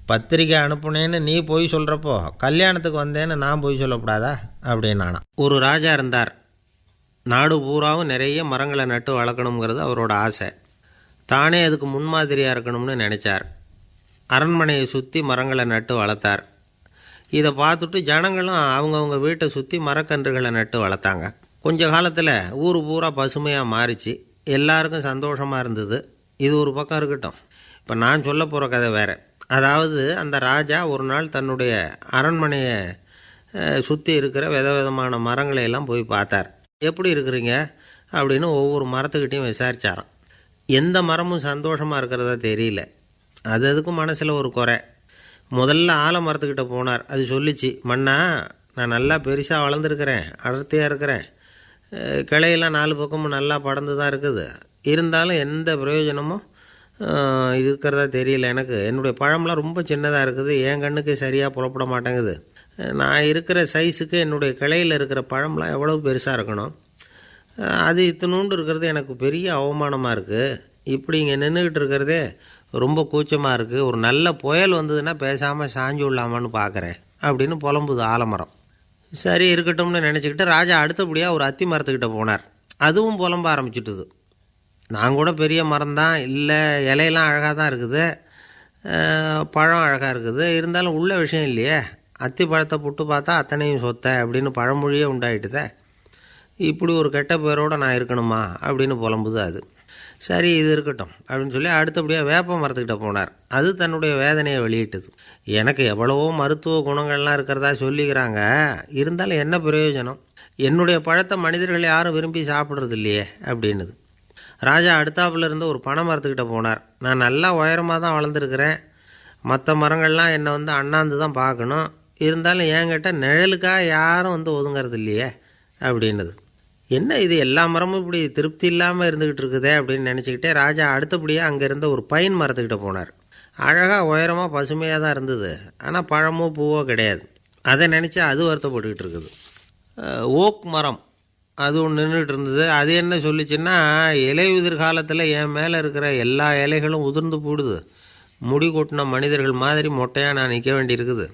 பத்திரிக்கை அனுப்புனேன்னு நீ போய் சொல்கிறப்போ கல்யாணத்துக்கு வந்தேன்னு நான் போய் சொல்லக்கூடாதா அப்படின்னானா. ஒரு ராஜா இருந்தார். நாடு பூராவும் நிறைய மரங்களை நட்டு வளர்க்கணுங்கிறது அவரோட ஆசை. தானே அதுக்கு முன்மாதிரியாக இருக்கணும்னு நினச்சார். அரண்மனையை சுற்றி மரங்களை நட்டு வளர்த்தார். இதை பார்த்துட்டு ஜனங்களும் அவங்கவுங்க வீட்டை சுற்றி மரக்கன்றுகளை நட்டு வளர்த்தாங்க. கொஞ்ச காலத்தில் ஊர் பூரா பசுமையாக மாறிச்சு. எல்லாருக்கும் சந்தோஷமாக இருந்தது. இது ஒரு பக்கம் இருக்கட்டும். இப்போ நான் சொல்ல போகிற கதை வேறு. அதாவது, அந்த ராஜா ஒரு நாள் தன்னுடைய அரண்மனையை சுற்றி இருக்கிற விதவிதமான மரங்களை எல்லாம் போய் பார்த்தார். எப்படி இருக்கிறீங்க அப்படின்னு ஒவ்வொரு மரத்துக்கிட்டையும் விசாரித்தாராம். எந்த மரமும் சந்தோஷமாக இருக்கிறதா தெரியல. அதுக்கும் மனசில் ஒரு குறை. முதல்ல ஆலமரத்துக்கிட்ட போனார். அது சொல்லிச்சு, மண்ணா, நான் நல்லா பெருசாக வளர்ந்துருக்கிறேன், அடர்த்தியாக இருக்கிறேன், கிளையெல்லாம் 4 பக்கமும் நல்லா படர்ந்து தான் இருக்குது, இருந்தாலும் எந்த பிரயோஜனமும் இருக்கிறதா தெரியல எனக்கு. என்னுடைய பழம்லாம் ரொம்ப சின்னதாக இருக்குது, என் கண்ணுக்கு சரியாக புலப்பட மாட்டேங்குது. நான் இருக்கிற சைஸுக்கு என்னுடைய கிளையில் இருக்கிற பழம்லாம் எவ்வளோ பெருசாக இருக்கணும், அது இத்தினூண்டு இருக்கிறது எனக்கு பெரிய அவமானமாக இருக்குது. இப்படி இங்கே நின்றுக்கிட்டு இருக்கிறதே ரொம்ப கூச்சமாக இருக்குது. ஒரு நல்ல புயல் வந்ததுன்னா பேசாமல் சாஞ்சு விடலாமான்னு பார்க்குறேன் அப்படின்னு புலம்புது ஆலமரம். சரி இருக்கட்டும்னு நினச்சிக்கிட்டு ராஜா அடுத்தபடியாக ஒரு அத்தி மரத்துக்கிட்ட போனார். அதுவும் புலம்ப ஆரம்பிச்சுட்டுது. நான் கூட பெரிய மரம்தான், இல்லை இலையெல்லாம் அழகாக தான் இருக்குது, பழம் அழகாக இருக்குது, இருந்தாலும் உள்ள விஷயம் இல்லையே, அத்தி பழத்தை புட்டு பார்த்தா அத்தனையும் சொத்தை அப்படின்னு பழமொழியே உண்டாயிட்டுதே. இப்படி ஒரு கெட்ட பேரோடு நான் இருக்கணுமா அப்படின்னு புலம்புது அது. சரி இது இருக்கட்டும் அப்படின்னு சொல்லி அடுத்தபடியாக வேப்ப மரத்துக்கிட்ட போனார். அது தன்னுடைய வேதனையை வெளியிட்டது. எனக்கு எவ்வளவோ மருத்துவ குணங்கள்லாம் இருக்கிறதா சொல்லிக்கிறாங்க, இருந்தாலும் என்ன பிரயோஜனம், என்னுடைய பழத்தை மனிதர்கள் யாரும் விரும்பி சாப்பிட்றது இல்லையே அப்படின்னுது. ராஜா அடுத்தாப்புல இருந்து ஒரு பனை மரத்துக்கிட்ட போனார். நான் நல்லா உயரமாக தான் வளர்ந்துருக்கிறேன், மற்ற மரங்கள்லாம் என்னை அண்ணாந்து தான் பார்க்கணும், இருந்தாலும் என்கிட்ட நிழலுக்காக யாரும் ஒதுங்கிறது இல்லையே அப்படின்னுது. என்ன இது, எல்லா மரமும் இப்படி திருப்தி இல்லாமல் இருந்துக்கிட்டு இருக்குதே அப்படின்னு நினச்சிக்கிட்டே ராஜா அடுத்தபடியாக அங்கே இருந்த ஒரு பைன் மரத்துக்கிட்ட போனார். அழகாக உயரமாக பசுமையாக தான் இருந்தது, ஆனால் பழமோ பூவோ கிடையாது. அதை நினச்சி அது வருத்தப்பட்டுக்கிட்டு இருக்குது. ஓக் மரம் அது ஒன்று நின்றுட்டு இருந்தது. அது என்ன சொல்லிச்சுன்னா, இலையுதிர் காலத்தில் என் மேலே இருக்கிற எல்லா இலைகளும் உதிர்ந்து போடுது, முடி கொட்டின மனிதர்கள் மாதிரி மொட்டையாக நான் நிற்க வேண்டியிருக்குது,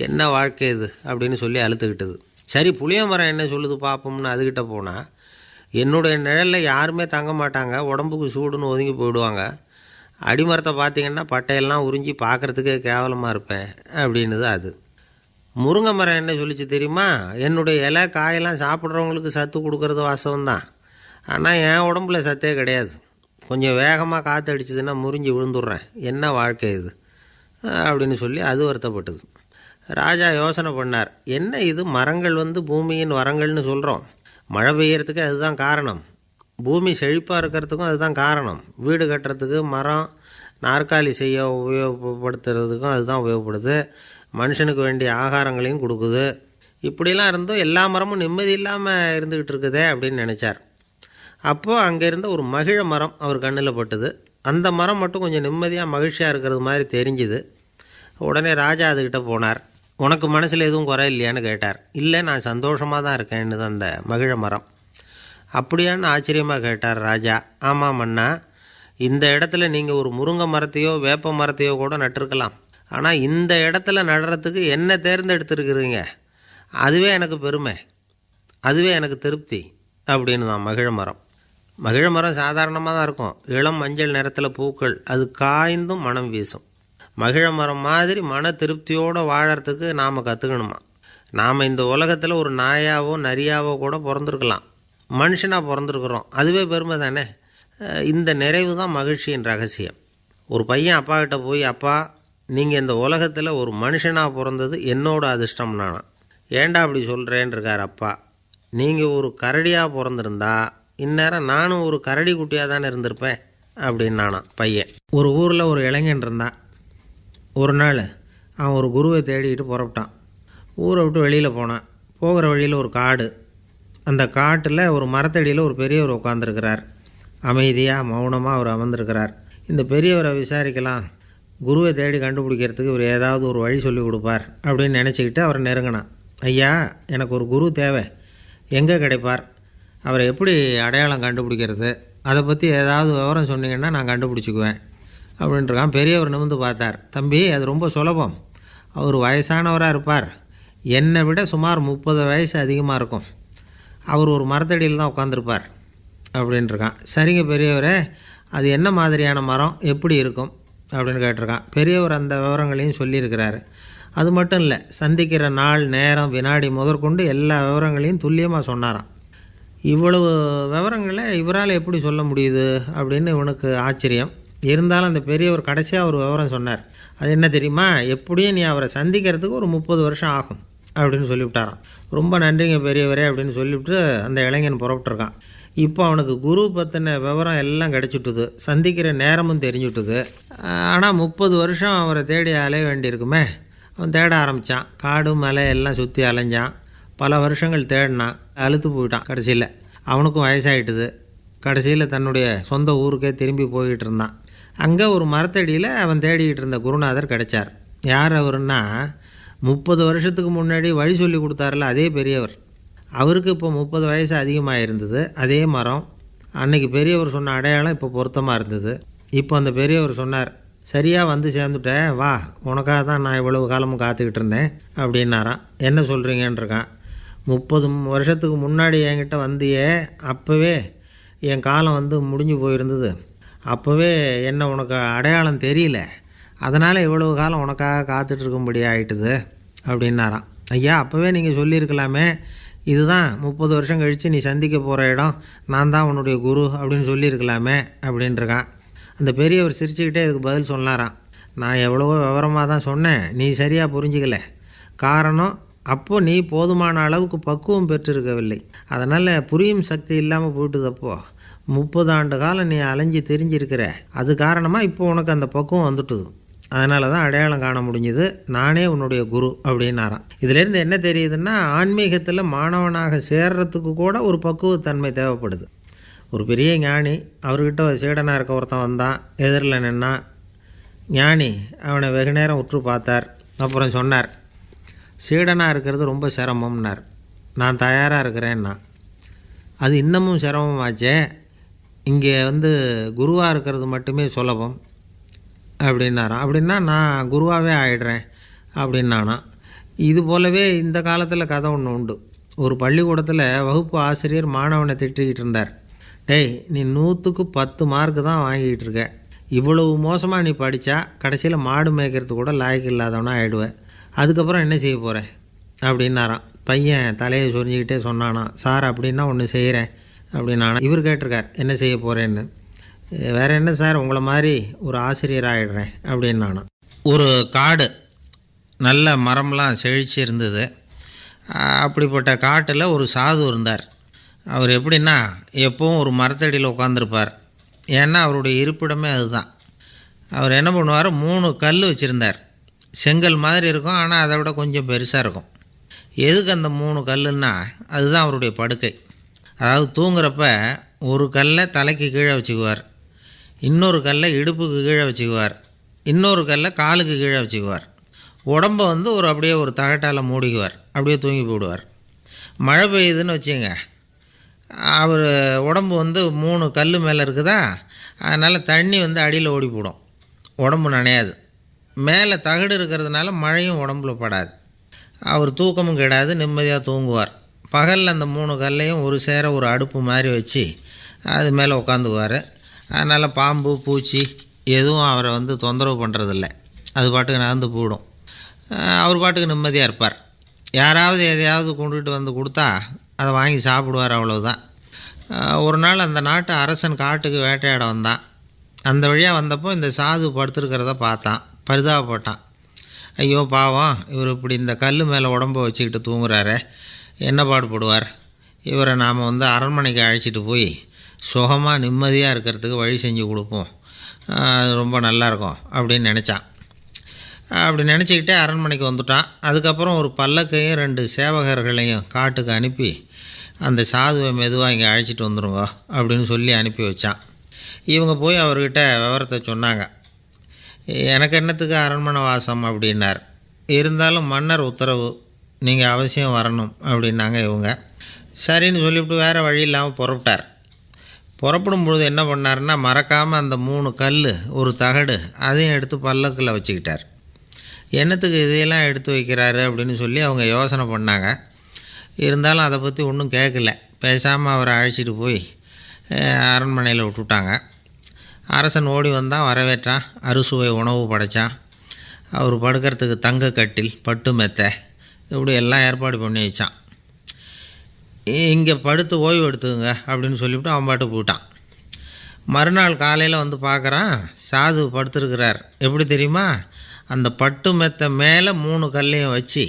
என்ன வாழ்க்கை இது அப்படின்னு சொல்லி அழுத்துக்கிட்டது. சரி புளிய மரம் என்ன சொல்லுது பார்ப்போம்னு அதுக்கிட்ட போனால், என்னுடைய நிழலில் யாருமே தங்க மாட்டாங்க, உடம்புக்கு சூடுன்னு ஒதுங்கி போயிடுவாங்க, அடிமரத்தை பார்த்திங்கன்னா பட்டையெல்லாம் உறிஞ்சி பார்க்குறதுக்கே கேவலமாக இருப்பேன் அப்படின்னுது அது. முருங்கை மரம் என்ன சொல்லிச்சு தெரியுமா, என்னுடைய இலை காயெல்லாம் சாப்பிட்றவங்களுக்கு சத்து கொடுக்கறது வாசம்தான், ஆனால் என் உடம்புல சத்தே கிடையாது, கொஞ்சம் வேகமாக காற்று அடிச்சதுன்னா முறிஞ்சி விழுந்துடுறேன், என்ன வாழ்க்கை இது அப்படின்னு சொல்லி அது வருத்தப்பட்டது. ராஜா யோசனை பண்ணார். என்ன இது, மரங்கள் பூமியின் வரங்கள்னு சொல்கிறோம், மழை பெய்யறதுக்கு அதுதான் காரணம், பூமி செழிப்பாக இருக்கிறதுக்கும் அதுதான் காரணம், வீடு கட்டுறதுக்கு மரம், நாற்காலி செய்ய உபயோகப்படுத்துறதுக்கும் அதுதான் உபயோகப்படுது, மனுஷனுக்கு வேண்டிய ஆகாரங்களையும் கொடுக்குது, இப்படிலாம் இருந்தும் எல்லா மரமும் நிம்மதி இல்லாமல் இருந்துக்கிட்டு இருக்குதே அப்படின்னு நினச்சார். அப்போது அங்கே இருந்த ஒரு மகிழ மரம் அவர் கண்ணில் பட்டுது. அந்த மரம் மட்டும் கொஞ்சம் நிம்மதியாக மகிழ்ச்சியாக இருக்கிறது மாதிரி தெரிஞ்சுது. உடனே ராஜா அதுக்கிட்ட போனார். உனக்கு மனசில் எதுவும் குறை இல்லையான்னு கேட்டார். இல்லை, நான் சந்தோஷமாக தான் இருக்கேன்னு தான் அந்த மகிழ மரம். அப்படியான்னு ஆச்சரியமாக கேட்டார் ராஜா. ஆமாம் மன்னா, இந்த இடத்துல நீங்கள் ஒரு முருங்கை மரத்தையோ வேப்ப மரத்தையோ கூட நட்டிருக்கலாம், ஆனால் இந்த இடத்துல நடுறதுக்கு என்ன தேர்ந்தெடுத்துருக்குறீங்க, அதுவே எனக்கு பெருமை, அதுவே எனக்கு திருப்தி அப்படின்னு தான் மகிழ மரம். மகிழ மரம் சாதாரணமாக தான் இருக்கும், இளம் மஞ்சள் நிறத்தில் பூக்கள், அது காய்ந்தும் மனம் வீசும். மகிழ மரம் மாதிரி மன திருப்தியோடு வாழறதுக்கு நாம் கற்றுக்கணுமா. நாம் இந்த உலகத்தில் ஒரு நாயாவோ நரியாவோ கூட பிறந்திருக்கலாம், மனுஷனாக பிறந்திருக்கிறோம், அதுவே பெருமை தானே. இந்த நிறைவு தான் மகிழ்ச்சியின் ரகசியம். ஒரு பையன் அப்பா கிட்ட போய், அப்பா நீங்கள் இந்த உலகத்தில் ஒரு மனுஷனாக பிறந்தது என்னோட அதிர்ஷ்டம் நானா. ஏண்டா அப்படி சொல்கிறேன்னு இருக்கார் அப்பா. நீங்கள் ஒரு கரடியாக பிறந்திருந்தா இந்நேரம் நானும் ஒரு கரடி குட்டியாக தானே இருந்திருப்பேன் அப்படின்னு நானா பையன். ஒரு ஊரில் ஒரு இளைஞன் இருந்தான். ஒரு நாள் அவன் ஒரு குருவை தேடிக்கிட்டு புறப்பட்டான். ஊரை விட்டு வெளியில் போனான். போகிற வழியில் ஒரு காடு, அந்த காட்டில் ஒரு மரத்தடியில் ஒரு பெரியவர் உட்காந்துருக்கிறார். அமைதியாக மௌனமாக அவர் அமர்ந்திருக்கிறார். இந்த பெரியவரை விசாரிக்கலாம், குருவை தேடி கண்டுபிடிக்கிறதுக்கு இவர் ஏதாவது ஒரு வழி சொல்லி கொடுப்பார் அப்படின்னு நினச்சிக்கிட்டு அவரை நெருங்கினான். ஐயா, எனக்கு ஒரு குரு தேவை, எங்கே கிடைப்பார், அவரை எப்படி அடையாளம் கண்டுபிடிக்கிறது, அதை பற்றி ஏதாவது விவரம் சொன்னீங்கன்னா நான் கண்டுபிடிச்சிக்குவேன் அப்படின்ட்டுருக்கான். பெரியவர் நிமிர்ந்து பார்த்தார். தம்பி, அது ரொம்ப சுலபம். அவர் வயசானவராக இருப்பார், என்னை விட சுமார் 30 வயசு அதிகமாக இருக்கும். அவர் ஒரு மரத்தடியில் தான் உட்காந்துருப்பார் அப்படின்ட்டுருக்கான். சரிங்க பெரியவரே, அது என்ன மாதிரியான மரம், எப்படி இருக்கும் அப்படின்னு கேட்டிருக்கான். பெரியவர் அந்த விவரங்களையும் சொல்லியிருக்கிறாரு. அது மட்டும் இல்லை, சந்திக்கிற நாள், நேரம், வினாடி முதற்கொண்டு எல்லா விவரங்களையும் துல்லியமாக சொன்னாராம். இவ்வளவு விவரங்களை இவரால் எப்படி சொல்ல முடியுது அப்படின்னு இவனுக்கு ஆச்சரியம். இருந்தாலும் அந்த பெரியவர் கடைசியாக ஒரு விவரம் சொன்னார். அது என்ன தெரியுமா, எப்படியும் நீ அவரை சந்திக்கிறதுக்கு ஒரு 30 வருஷம் ஆகும் அப்படின்னு சொல்லிவிட்டாராம். ரொம்ப நன்றிங்க பெரியவரே அப்படின்னு சொல்லிவிட்டு அந்த இளைஞன் புறப்பட்டுருக்கான். இப்போ அவனுக்கு குரு பற்றின விவரம் எல்லாம் கிடச்சிட்டுது, சந்திக்கிற நேரமும் தெரிஞ்சுட்டுது. ஆனால் 30 வருஷம் அவரை தேடி அலைய வேண்டியிருக்குமே. அவன் தேட ஆரம்பித்தான். காடு மலை எல்லாம் சுற்றி அலைஞ்சான். பல வருஷங்கள் தேடினான், அழுத்து போயிட்டான். கடைசியில் அவனுக்கும் வயசாகிட்டுது. கடைசியில் தன்னுடைய சொந்த ஊருக்கே திரும்பி போய்கிட்டு இருந்தான். அங்கே ஒரு மரத்தடியில் அவன் தேடிக்கிட்டு இருந்த குருநாதர் கிடைச்சார். யார் அவருன்னா, 30 வருஷத்துக்கு முன்னாடி வழி சொல்லி கொடுத்தாரில்ல அதே பெரியவர். அவருக்கு இப்போ 30 வயசு அதிகமாக இருந்தது. அதே மரம், அன்னைக்கு பெரியவர் சொன்ன அடையாளம் இப்போ பொருத்தமாக இருந்தது. இப்போ அந்த பெரியவர் சொன்னார், சரியாக வந்து சேர்ந்துட்டேன், வா, உனக்காக தான் நான் இவ்வளவு காலமும் காத்துக்கிட்டு இருந்தேன் அப்படின்னாரான். என்ன சொல்கிறீங்கன்றிருக்கான். 30 வருஷத்துக்கு முன்னாடி என்கிட்ட வந்தியே, அப்போவே என் காலம் வந்து முடிஞ்சு போயிருந்தது. அப்போவே என்ன உனக்கு அடையாளம் தெரியல, அதனால் இவ்வளவு காலம் உனக்காக காத்துட்ருக்கும்படி ஆகிட்டுது அப்படின்னாராம். ஐயா, அப்போவே நீங்கள் சொல்லியிருக்கலாமே, இதுதான் 30 வருஷம் கழித்து நீ சந்திக்க போகிற இடம், நான் தான் உன்னுடைய குரு அப்படின்னு சொல்லியிருக்கலாமே அப்படின்ட்டுருக்கான். அந்த பெரியவர் சிரிச்சுக்கிட்டே இதுக்கு பதில் சொன்னாராம். நான் எவ்வளவோ விவரமாக தான் சொன்னேன், நீ சரியாக புரிஞ்சிக்கல. காரணம், அப்போது நீ போதுமான அளவுக்கு பக்குவம் பெற்றிருக்கவில்லை, அதனால் புரியும் சக்தி இல்லாமல் போயிட்டுதப்போ 30 ஆண்டு காலம் நீ அலைஞ்சி தெரிஞ்சிருக்கிற. அது காரணமாக இப்போ உனக்கு அந்த பக்குவம் வந்துட்டுது, அதனால தான் அடையாளம் காண முடிஞ்சுது, நானே உன்னுடைய குரு அப்படின்னாராம். இதிலேருந்து என்ன தெரியுதுன்னா, ஆன்மீகத்தில் மாணவனாக சேர்றதுக்கு கூட ஒரு பக்குவத்தன்மை தேவைப்படுது. ஒரு பெரிய ஞானி, அவர்கிட்ட சீடனாக இருக்க ஒருத்தன் வந்தான், எதிரில் நின்னான். ஞானி அவனை வெகு நேரம் உற்று பார்த்தார். அப்புறம் சொன்னார், சீடனாக இருக்கிறது ரொம்ப சிரமம்னார். நான் தயாராக இருக்கிறேன்னா. அது இன்னமும் சிரமமாச்சே, இங்கே வந்து குருவாக இருக்கிறது மட்டுமே சுலபம் அப்படின்னாராம். அப்படின்னா நான் குருவாகவே ஆகிடுறேன் அப்படின்னானா. இது போலவே இந்த காலத்தில் கதை ஒன்று உண்டு. ஒரு பள்ளிக்கூடத்தில் வகுப்பு ஆசிரியர் மாணவனை திட்டிக்கிட்டு இருந்தார். டேய், நீ 100க்கு 10 மார்க்கு தான் வாங்கிக்கிட்டு இருக்க, இவ்வளவு மோசமாக நீ படித்தா கடைசியில் மாடு மேய்க்கிறது கூட லாய்க்கு இல்லாதவனா ஆகிடுவேன், அதுக்கப்புறம் என்ன செய்ய போகிறேன் அப்படின்னாராம். பையன் தலையை சொரிஞ்சிக்கிட்டே சொன்னானா, சார் அப்படின்னா ஒன்று செய்கிறேன் அப்படின்னானா. இவர் கேட்டிருக்கார், என்ன செய்ய போகிறேன்னு. வேறு என்ன சார், உங்களை மாதிரி ஒரு ஆசிரியர் ஆகிடுறேன் அப்படின்னானா. ஒரு காடு, நல்ல மரம்லாம் செழிச்சு இருந்தது. அப்படிப்பட்ட காட்டில் ஒரு சாது இருந்தார். அவர் எப்படின்னா, எப்போவும் ஒரு மரத்தடியில் உட்காந்துருப்பார். ஏன்னா அவருடைய இருப்பிடமே அதுதான். அவர் என்ன பண்ணுவார், 3 கல் வச்சுருந்தார். செங்கல் மாதிரி இருக்கும், ஆனால் அதை விட கொஞ்சம் பெருசாக இருக்கும். எதுக்கு அந்த 3 கல்லுன்னா, அதுதான் அவருடைய படுக்கை. அதாவது தூங்குறப்ப ஒரு கல்லை தலைக்கு கீழே வச்சுக்குவார், இன்னொரு கல்லை இடுப்புக்கு கீழே வச்சுக்குவார், இன்னொரு கல்லை காலுக்கு கீழே வச்சுக்குவார். உடம்பை வந்து அப்படியே ஒரு தகட்டால் மூடிக்குவார், அப்படியே தூங்கி போடுவார். மழை பெய்யுதுன்னு வச்சுங்க, அவர் உடம்பு வந்து 3 கல் மேலே இருக்குதா, அதனால் தண்ணி வந்து அடியில் ஓடி போடும், உடம்பு நனையாது. மேலே தகடு இருக்கிறதுனால மழையும் உடம்புல படாது. அவர் தூக்கமும் கிடாது, நிம்மதியாக தூங்குவார். பகலில் அந்த 3 கல்லையும் ஒரு சேர ஒரு அடுப்பு மாதிரி வச்சு அது மேலே உட்காந்துக்குவார். அதனால் பாம்பு பூச்சி எதுவும் அவரை வந்து தொந்தரவு பண்ணுறதில்ல, அது பாட்டுக்கு நகர்ந்து போயிடும். அவர் பாட்டுக்கு நிம்மதியாக இருப்பார். யாராவது எதையாவது கொண்டுகிட்டு வந்து கொடுத்தா அதை வாங்கி சாப்பிடுவார், அவ்வளவுதான். ஒரு நாள் அந்த நாட்டு அரசன் காட்டுக்கு வேட்டையாட வந்தான். அந்த வழியாக வந்தப்போ இந்த சாது படுத்துருக்கிறத பார்த்தான், பரிதாபப்பட்டான். ஐயோ பாவம், இவர் இப்படி இந்த கல் மேலே உடம்பை வச்சுக்கிட்டு தூங்குறாரு, என்ன பாடுபடுவார், இவரை நாம் வந்து அரண்மனைக்கு அழைச்சிட்டு போய் சுகமாக நிம்மதியாக இருக்கிறதுக்கு வழி செஞ்சு கொடுப்போம், அது ரொம்ப நல்லாயிருக்கும் அப்படின்னு நினச்சான். அப்படி நினச்சிக்கிட்டே அரண்மனைக்கு வந்துட்டான். அதுக்கப்புறம் ஒரு பல்லக்கையும் 2 சேவகர்களையும் காட்டுக்கு அனுப்பி அந்த சாதுவை மெதுவாக இங்கே அழைச்சிட்டு வந்துருங்க அப்படின்னு சொல்லி அனுப்பி வச்சான். இவங்க போய் அவர்கிட்ட விவரத்தை சொன்னாங்க. எனக்கு என்னத்துக்கு அரண்மனை வாசம் அப்படின்னார். இருந்தாலும் மன்னர் உத்தரவு, நீங்கள் அவசியம் வரணும் அப்படின்னாங்க இவங்க. சரின்னு சொல்லிவிட்டு வேறு வழி இல்லாமல் புறப்பட்டார். புறப்படும் பொழுது என்ன பண்ணார்னா, மறக்காமல் அந்த 3 கல், ஒரு தகடு அதையும் எடுத்து பல்லக்கில் வச்சுக்கிட்டார். என்னத்துக்கு இதையெல்லாம் எடுத்து வைக்கிறாரு அப்படின்னு சொல்லி அவங்க யோசனை பண்ணாங்க. இருந்தாலும் அதை பற்றி ஒன்றும் கேட்கல. பேசாமல் அவரை அழைச்சிட்டு போய் அரண்மனையில் விட்டுட்டாங்க. அரசன் ஓடி வந்தான், வரவேற்றான், அறுசுவை உணவு படைத்தான். அவர் படுக்கிறதுக்கு தங்க கட்டில், பட்டு மெத்தை, இப்படி எல்லாம் ஏற்பாடு பண்ணி வச்சான். இங்கே படுத்து ஓய்வு எடுத்துங்க அப்படின்னு சொல்லிவிட்டு அவன் பாட்டு போயிட்டான். மறுநாள் காலையில் வந்து பார்க்குறான், சாது படுத்துருக்கிறார். எப்படி தெரியுமா? அந்த பட்டு மெத்தை மேலே 3 கல்லையும் வச்சு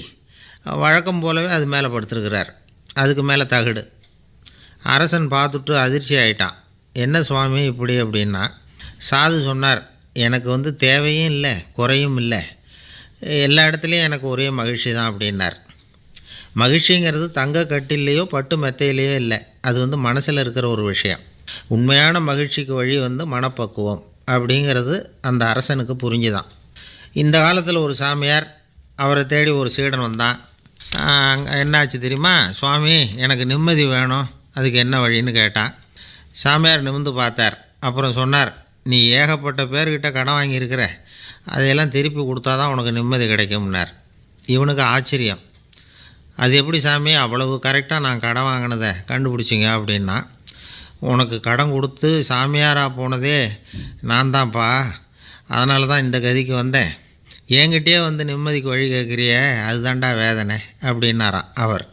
வழக்கம் போலவே அது மேலே படுத்துருக்கிறார். அதுக்கு மேலே தகடு. அரசன் பார்த்துட்டு அதிர்ச்சி ஆகிட்டான். என்ன சுவாமி இப்படி அப்படின்னா, சாது சொன்னார், எனக்கு தேவையும் இல்லை குறையும் இல்லை, எல்லா இடத்துலையும் எனக்கு ஒரே மகிழ்ச்சி தான் அப்படின்னார். மகிழ்ச்சிங்கிறது தங்க கட்டிலேயோ பட்டு மெத்தையிலேயோ இல்லை, அது மனசில் இருக்கிற ஒரு விஷயம். உண்மையான மகிழ்ச்சிக்கு வழி மனப்பக்குவம் அப்படிங்கிறது அந்த அரசனுக்கு புரிஞ்சுதான். இந்த காலத்தில் ஒரு சாமியார், அவரை தேடி ஒரு சீடன் வந்தான். என்னாச்சு தெரியுமா? சுவாமி, எனக்கு நிம்மதி வேணும், அதுக்கு என்ன வழின்னு கேட்டான். சாமியார் நிமிர்ந்து பார்த்தார். அப்புறம் சொன்னார், நீ ஏகப்பட்ட பேர்கிட்ட கடன் வாங்கியிருக்கிற, அதையெல்லாம் திருப்பி கொடுத்தா தான் உனக்கு நிம்மதி கிடைக்கும்னார். இவனுக்கு ஆச்சரியம். அது எப்படி சாமி, அவ்வளவு கரெக்டாக நான் கடன் வாங்கினதை கண்டுபிடிச்சிங்க அப்படின்னா, உனக்கு கடன் கொடுத்து சாமியாராக போனதே நான் தான்ப்பா, அதனால தான் இந்த கதிக்கு வந்தேன். என்கிட்டயே நிம்மதிக்கு வழி கேட்குறிய, அதுதான்டா வேதனை அப்படின்னாராம் அவர்.